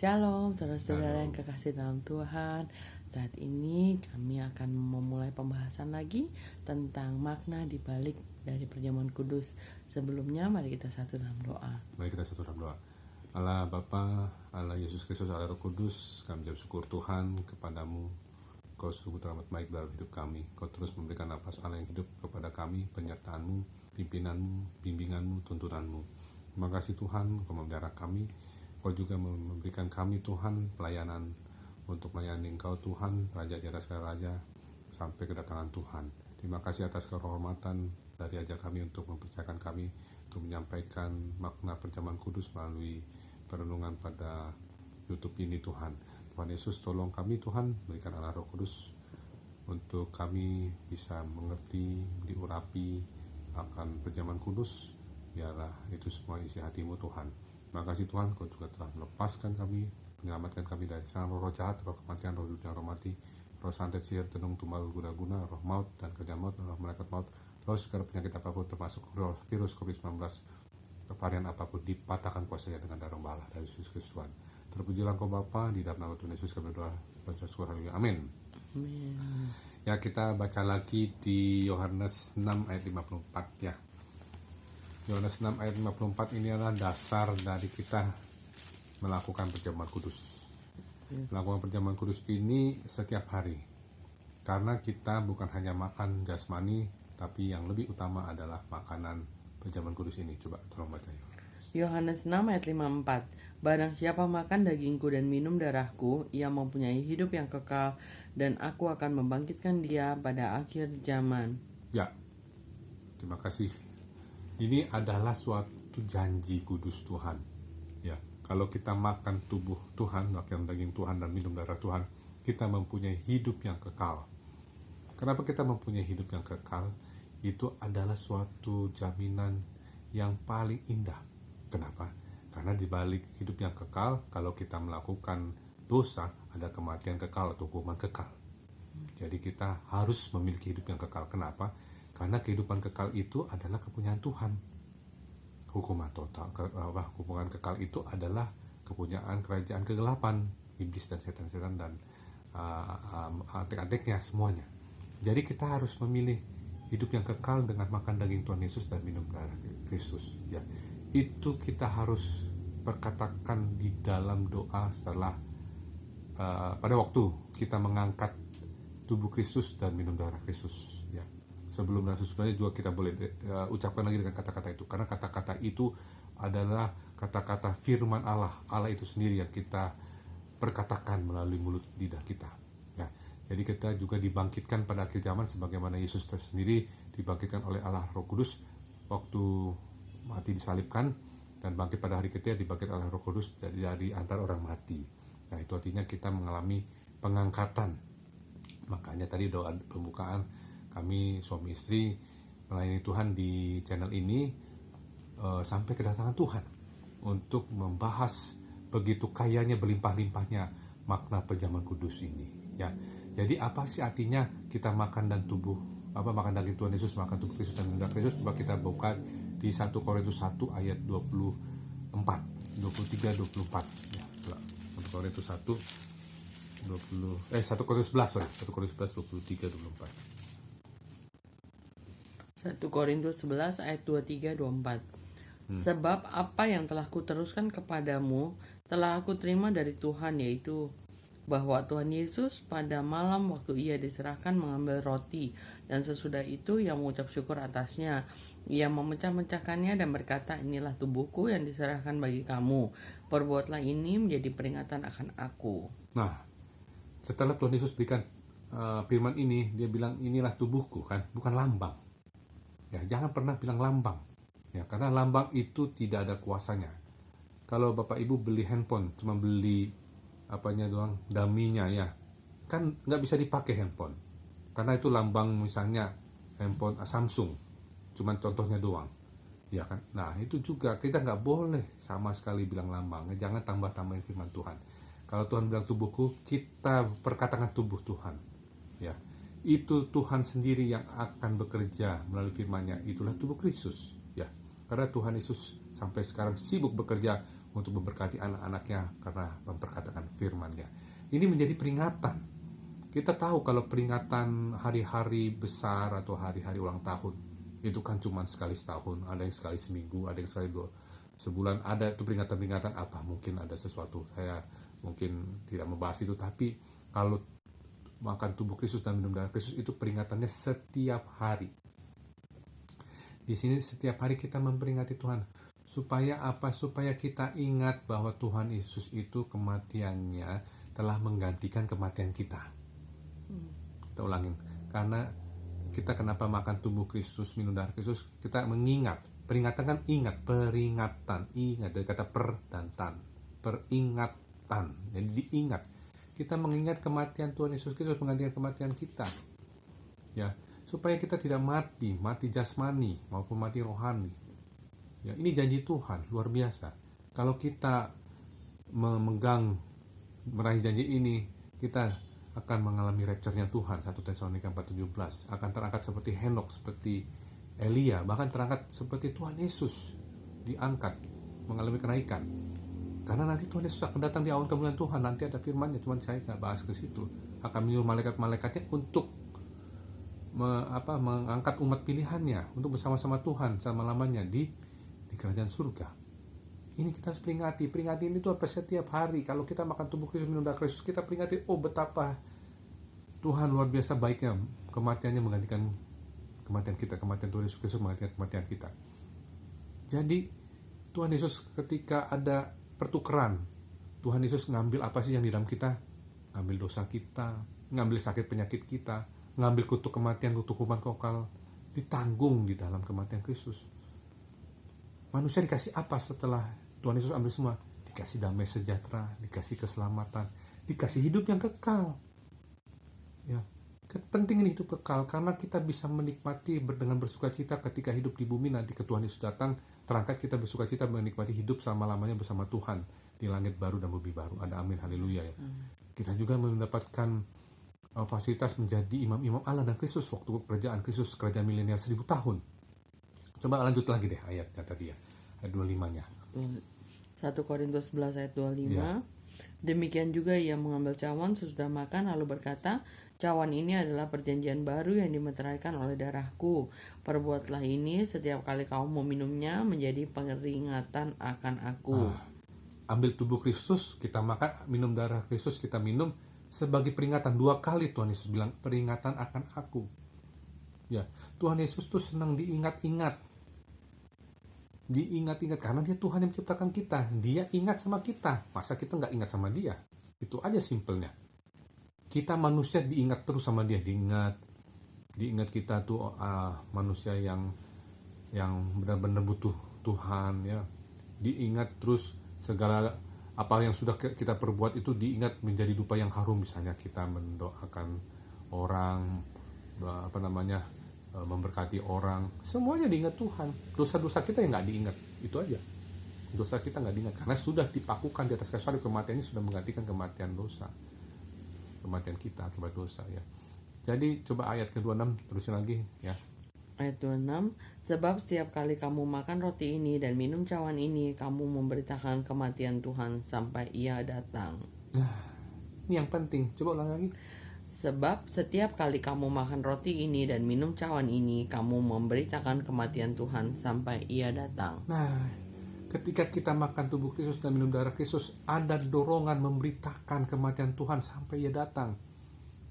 Shalom, saudara-saudara yang Shalom. kekasih dalam Tuhan. Saat ini kami akan memulai pembahasan lagi tentang makna di balik dari perjamuan kudus. Sebelumnya mari kita satu dalam doa. Mari kita satu dalam doa. Allah Bapa, Allah Yesus Kristus, Allah Roh Kudus, kami ucap syukur Tuhan kepadamu. Kau sungguh teramat baik dalam hidup kami. Kau terus memberikan napas Allah yang hidup kepada kami, penyertaanmu, pimpinanmu, bimbinganmu, tuntunanmu. Terima kasih Tuhan, Kau memelihara kami. Kau juga memberikan kami Tuhan pelayanan untuk melayani Engkau Tuhan, Raja di atas segala raja, sampai kedatangan Tuhan. Terima kasih atas kehormatan dari ajak kami untuk mempercayakan kami untuk menyampaikan makna perjamuan kudus melalui perenungan pada YouTube ini Tuhan. Tuhan Yesus tolong kami Tuhan, berikan Allah Roh Kudus untuk kami bisa mengerti, diurapi akan perjamuan kudus. Biarlah itu semua isi hatimu Tuhan. Terima kasih Tuhan, Kau juga telah melepaskan kami, menyelamatkan kami dari serangan roh jahat, roh kematian, roh dunia, roh mati, roh santet, sihir, tenung, tumbal, guna-guna, roh maut dan kerjaan maut, roh malaikat maut, roh segala penyakit apapun termasuk roh virus COVID-19, varian apapun dipatahkan kuasanya dengan darah bala dari Yesus Kristus Tuhan. Terpujilah Kau Bapa, di dalam nama Tuhan Yesus kami berdoa, baca syukur, haleluya, amin. Amin. Ya, kita baca lagi di Yohanes 6 ayat 54 ya. Yohanes 6 ayat 54 ini adalah dasar dari kita melakukan perjamuan kudus. Melakukan perjamuan kudus ini setiap hari. Karena kita bukan hanya makan jasmani, tapi yang lebih utama adalah makanan perjamuan kudus ini. Coba tolong baca. Yohanes 6 ayat 54. Barang siapa makan dagingku dan minum darahku, ia mempunyai hidup yang kekal, dan aku akan membangkitkan dia pada akhir zaman. Ya, terima kasih. Ini adalah suatu janji kudus Tuhan. Ya, kalau kita makan tubuh Tuhan, makan daging Tuhan dan minum darah Tuhan, kita mempunyai hidup yang kekal. Kenapa kita mempunyai hidup yang kekal? Itu adalah suatu jaminan yang paling indah. Kenapa? Karena di balik hidup yang kekal, kalau kita melakukan dosa, ada kematian kekal atau hukuman kekal. Jadi kita harus memiliki hidup yang kekal. Kenapa? Karena kehidupan kekal itu adalah kepunyaan Tuhan. Hukuman kekal itu adalah kepunyaan kerajaan kegelapan, iblis dan setan-setan dan adik-adiknya semuanya. Jadi kita harus memilih hidup yang kekal dengan makan daging Tuhan Yesus dan minum darah Kristus. Ya, itu kita harus perkatakan di dalam doa setelah pada waktu kita mengangkat tubuh Kristus dan minum darah Kristus. Ya. Sebelum dan sesudahnya juga kita boleh ucapkan lagi dengan kata-kata itu. Karena kata-kata itu adalah kata-kata firman Allah. Allah itu sendiri yang kita perkatakan melalui mulut lidah kita. Ya. Jadi kita juga dibangkitkan pada akhir zaman sebagaimana Yesus sendiri dibangkitkan oleh Allah Roh Kudus waktu mati disalibkan dan bangkit pada hari ketiga dibangkit oleh Roh Kudus dari antara orang mati. Nah, itu artinya kita mengalami pengangkatan. Makanya tadi doa pembukaan kami suami istri melayani Tuhan di channel ini sampai kedatangan Tuhan untuk membahas begitu kayanya berlimpah-limpahnya makna perjamuan kudus ini. Ya, jadi apa sih artinya kita makan makan daging Tuhan Yesus, makan tubuh Kristus dan darah Kristus? Coba kita buka di 1 Korintus 1 ayat 23-24 ya. 1 Korintus 1 1 Korintus 11 23-24. 1 Korintus 11 ayat 23-24. Sebab apa yang telah kuteruskan kepadamu telah aku terima dari Tuhan, yaitu bahwa Tuhan Yesus pada malam waktu ia diserahkan mengambil roti, dan sesudah itu ia mengucap syukur atasnya. Ia memecah-mecahkannya dan berkata, inilah tubuhku yang diserahkan bagi kamu. Perbuatlah ini menjadi peringatan akan aku. Nah, setelah Tuhan Yesus berikan firman ini, dia bilang inilah tubuhku, kan, bukan lambang. Ya, jangan pernah bilang lambang. Ya, karena lambang itu tidak ada kuasanya. Kalau Bapak Ibu beli handphone, cuma beli apanya doang, daminya ya, kan nggak bisa dipakai handphone. Karena itu lambang misalnya handphone Samsung, cuma contohnya doang. Ya kan? Nah, itu juga kita nggak boleh sama sekali bilang lambang. Jangan tambah-tambahin firman Tuhan. Kalau Tuhan bilang tubuhku, kita perkatakan tubuh Tuhan. Ya. Itu Tuhan sendiri yang akan bekerja melalui firman-Nya. Itulah tubuh Kristus, ya. Karena Tuhan Yesus sampai sekarang sibuk bekerja untuk memberkati anak-anaknya karena memperkatakan firman-Nya. Ini menjadi peringatan. Kita tahu kalau peringatan hari-hari besar atau hari-hari ulang tahun itu kan cuma sekali setahun, ada yang sekali seminggu, ada yang sekali sebulan, ada itu peringatan-peringatan apa, mungkin ada sesuatu, saya mungkin tidak membahas itu, tapi kalau makan tubuh Kristus dan minum darah Kristus itu peringatannya setiap hari. Di sini setiap hari kita memperingati Tuhan. Supaya apa? Supaya kita ingat bahwa Tuhan Yesus itu kematiannya telah menggantikan kematian kita. Kita ulangin. Karena kita kenapa makan tubuh Kristus, minum darah Kristus, kita mengingat. Peringatan kan ingat, peringatan, ingat dari kata per dan tan. Peringatan. Jadi diingat. Kita mengingat kematian Tuhan Yesus Kristus menggantikan kematian kita. Ya, supaya kita tidak mati jasmani maupun mati rohani. Ya, ini janji Tuhan luar biasa. Kalau kita memegang meraih janji ini, kita akan mengalami rapture-nya Tuhan. 1 Tesalonika 4:17 akan terangkat seperti Henok, seperti Elia, bahkan terangkat seperti Tuhan Yesus diangkat, mengalami kenaikan. Karena nanti Tuhan Yesus akan datang di awan kemuliaan Tuhan. Nanti ada firman-Nya, cuman saya nggak bahas ke situ. Akan menyuruh malaikat-malaikatnya untuk mengangkat umat pilihannya untuk bersama-sama Tuhan selama-lamanya di kerajaan surga. Ini kita harus peringati ini tuh apa setiap hari. Kalau kita makan tubuh Kristus, minum darah Kristus, kita peringati, oh betapa Tuhan luar biasa baiknya, kematiannya menggantikan kematian kita, kematian Tuhan Yesus Kristus menggantikan kematian kita. Jadi Tuhan Yesus ketika ada pertukaran, Tuhan Yesus ngambil apa sih yang di dalam kita? Ngambil dosa kita, ngambil sakit penyakit kita, ngambil kutuk kematian, kutuk hukuman kekal, ditanggung di dalam kematian Kristus. Manusia dikasih apa setelah Tuhan Yesus ambil semua? Dikasih damai sejahtera, dikasih keselamatan, dikasih hidup yang kekal. Ya, penting ini hidup kekal karena kita bisa menikmati dengan bersukacita ketika hidup di bumi. Nanti ke Tuhan Yesus datang, terangkat kita bersukacita menikmati hidup selama-lamanya bersama Tuhan di langit baru dan bumi baru. Ada amin, haleluya ya. Kita juga mendapatkan fasilitas menjadi imam-imam Allah dan Kristus waktu kerajaan Kristus, kerajaan milenial 1000 tahun. Coba lanjut lagi deh ayatnya tadi ya, ayat 25-nya. 1 Korintus 11 ayat 25. Ya. Demikian juga ia mengambil cawan sesudah makan lalu berkata, cawan ini adalah perjanjian baru yang dimeteraikan oleh darahku. Perbuatlah ini setiap kali kamu meminumnya menjadi peringatan akan aku. Ambil tubuh Kristus, kita makan, minum darah Kristus, kita minum sebagai peringatan. 2 kali Tuhan Yesus bilang peringatan akan aku. Ya, Tuhan Yesus tuh senang diingat-ingat karena dia Tuhan yang menciptakan kita. Dia ingat sama kita, masa kita nggak ingat sama dia? Itu aja simpelnya. Kita manusia diingat terus sama dia, diingat kita tuh manusia yang benar-benar butuh Tuhan ya. Diingat terus segala apa yang sudah kita perbuat itu diingat menjadi dupa yang harum. Misalnya kita mendoakan orang, memberkati orang, semuanya diingat Tuhan. Dosa-dosa kita yang nggak diingat, itu aja. Dosa kita nggak diingat karena sudah dipakukan di atas kayu salib. Kematiannya sudah menggantikan kematian dosa, kematian kita akibat dosa ya. Jadi coba ayat ke-26 terusin lagi ya. Ayat 26, sebab setiap kali kamu makan roti ini dan minum cawan ini, kamu memberitakan kematian Tuhan sampai ia datang. Nah, ini yang penting. Coba ulang lagi. Sebab setiap kali kamu makan roti ini dan minum cawan ini, kamu memberitakan kematian Tuhan sampai ia datang. Nah, ketika kita makan tubuh Kristus dan minum darah Kristus, ada dorongan memberitakan kematian Tuhan sampai ia datang.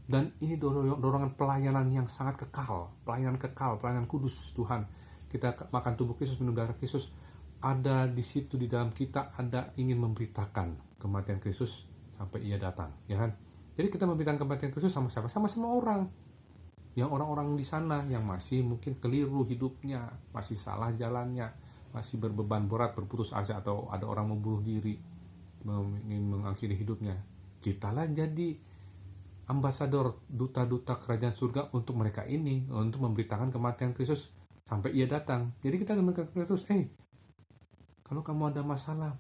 Dan ini dorongan pelayanan yang sangat kekal, pelayanan kudus Tuhan. Kita makan tubuh Kristus, minum darah Kristus, ada di situ di dalam kita ada ingin memberitakan kematian Kristus sampai ia datang, ya kan? Jadi kita memberitakan kematian Kristus sama siapa? Sama orang. Yang orang-orang di sana yang masih mungkin keliru hidupnya, masih salah jalannya, masih berbeban berat, berputus asa, atau ada orang membunuh diri, ingin mengakhiri hidupnya. Kitalah jadi ambasador, duta-duta kerajaan surga untuk mereka ini, untuk memberitakan kematian Kristus sampai ia datang. Jadi kita memberitakan Kristus, kalau kamu ada masalah,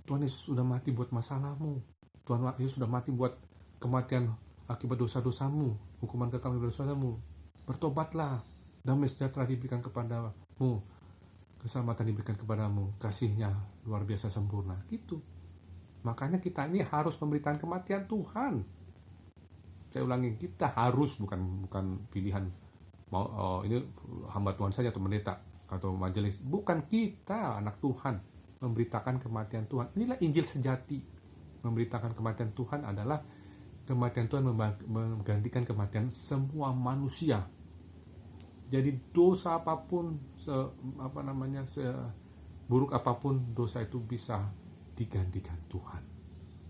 Tuhan Yesus sudah mati buat masalahmu. Tuhan Yesus sudah mati buat kematian akibat dosa-dosamu, hukuman kekal akibat dosamu. Bertobatlah, damai sejahtera diberikan kepadamu. keselamatan diberikan kepadamu, kasihnya luar biasa sempurna. Gitu. Makanya kita ini harus memberitakan kematian Tuhan. Saya ulangi, kita harus, bukan pilihan mau ini hamba Tuhan saja atau pendeta atau majelis. Bukan, kita anak Tuhan memberitakan kematian Tuhan. Inilah Injil sejati. Memberitakan kematian Tuhan adalah kematian Tuhan menggantikan kematian semua manusia. Jadi dosa apapun, buruk apapun, dosa itu bisa digantikan Tuhan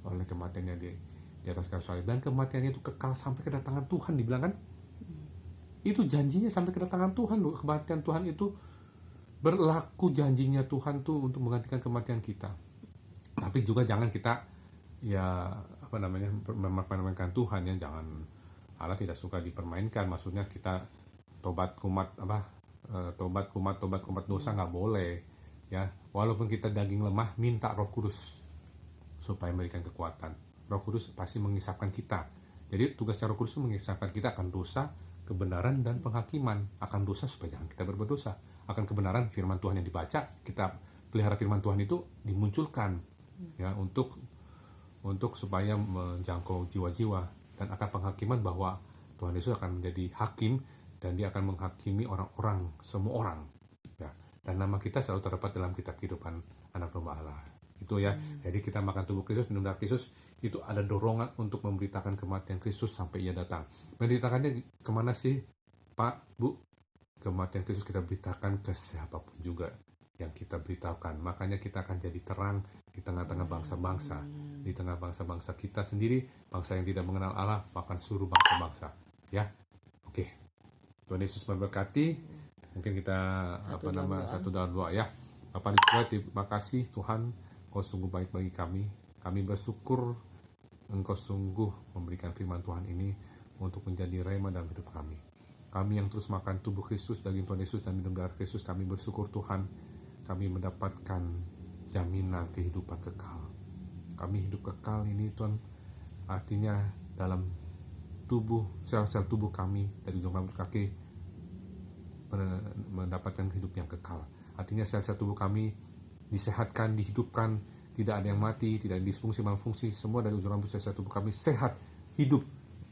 oleh kematiannya di atas kayu salib. Dan kematiannya itu kekal sampai kedatangan Tuhan, dibilang kan? Itu janjinya sampai kedatangan Tuhan. Kematian Tuhan itu berlaku, janjinya Tuhan tuh untuk menggantikan kematian kita. Tapi juga jangan kita mempermainkan Tuhan ya. Jangan, Allah tidak suka dipermainkan. Maksudnya kita tobat kumat dosa nggak boleh ya. Walaupun kita daging lemah, minta Roh Kudus supaya memberikan kekuatan. Roh Kudus pasti mengisapkan kita. Jadi tugasnya Roh Kudus itu mengisapkan kita akan dosa, kebenaran, dan penghakiman. Akan dosa supaya jangan kita berbuat dosa. Akan kebenaran, firman Tuhan yang dibaca, kita pelihara firman Tuhan itu dimunculkan ya untuk supaya menjangkau jiwa-jiwa. Dan akan penghakiman, bahwa Tuhan Yesus akan menjadi hakim dan dia akan menghakimi orang-orang, semua orang ya. Dan nama kita selalu terdapat dalam kitab kehidupan anak domba Allah itu ya. Jadi kita makan tubuh Kristus, minum darah Kristus, itu ada dorongan untuk memberitakan kematian Kristus sampai ia datang. Memberitakannya kemana sih Pak, Bu? Kematian Kristus kita beritakan ke siapapun juga yang kita beritahukan. Makanya kita akan jadi terang di tengah-tengah bangsa-bangsa, di tengah bangsa-bangsa kita sendiri, bangsa yang tidak mengenal Allah, bahkan seluruh bangsa-bangsa ya. Oke, Tuhan Yesus memberkati. Mungkin kita satu dalam doa ya. Bapak di surga, terima kasih Tuhan, Engkau sungguh baik bagi kami. Kami bersyukur Engkau sungguh memberikan firman Tuhan ini untuk menjadi rema dalam hidup kami. Kami yang terus makan tubuh Kristus, daging Tuhan Yesus, dan minum darah Kristus, kami bersyukur Tuhan, kami mendapatkan jaminan kehidupan kekal. Kami hidup kekal ini Tuhan, artinya dalam tubuh, sel-sel tubuh kami dari ujung rambut kaki mendapatkan hidup yang kekal. Artinya sel-sel tubuh kami disehatkan, dihidupkan, tidak ada yang mati, tidak ada disfungsi, malfungsi, semua dari ujung rambut sel-sel tubuh kami sehat, hidup,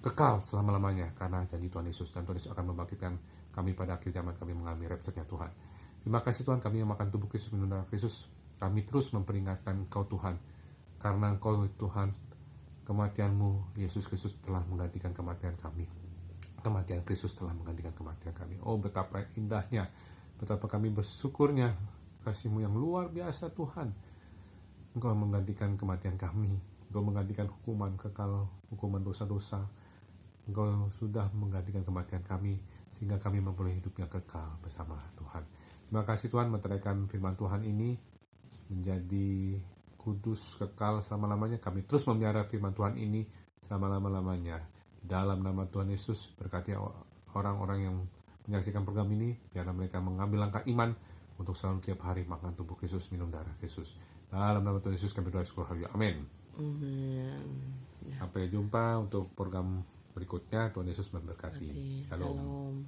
kekal selama-lamanya karena janji Tuhan Yesus. Dan Tuhan Yesus akan membangkitkan kami pada akhir zaman, kami mengalami rapture-nya Tuhan. Terima kasih Tuhan, kami yang makan tubuh Kristus, minum darah Kristus, kami terus memperingatkan Engkau Tuhan, karena Engkau Tuhan, kematian-Mu Yesus Kristus telah menggantikan kematian kami. Kematian Kristus telah menggantikan kematian kami. Oh, betapa indahnya, betapa kami bersyukurnya kasih-Mu yang luar biasa Tuhan. Engkau menggantikan kematian kami, Engkau menggantikan hukuman kekal, hukuman dosa-dosa. Engkau sudah menggantikan kematian kami sehingga kami memperoleh hidup yang kekal bersama Tuhan. Terima kasih Tuhan, meteraikan firman Tuhan ini menjadi kudus, kekal selama-lamanya. Kami terus memelihara firman Tuhan ini selama-lamanya. Dalam nama Tuhan Yesus, berkati orang-orang yang menyaksikan program ini, biarlah mereka mengambil langkah iman untuk selalu tiap hari makan tubuh Kristus, minum darah Kristus. Dalam nama Tuhan Yesus kami berdoa, syukur, haleluya, amin. Sampai jumpa untuk program berikutnya. Tuhan Yesus memberkati. Shalom.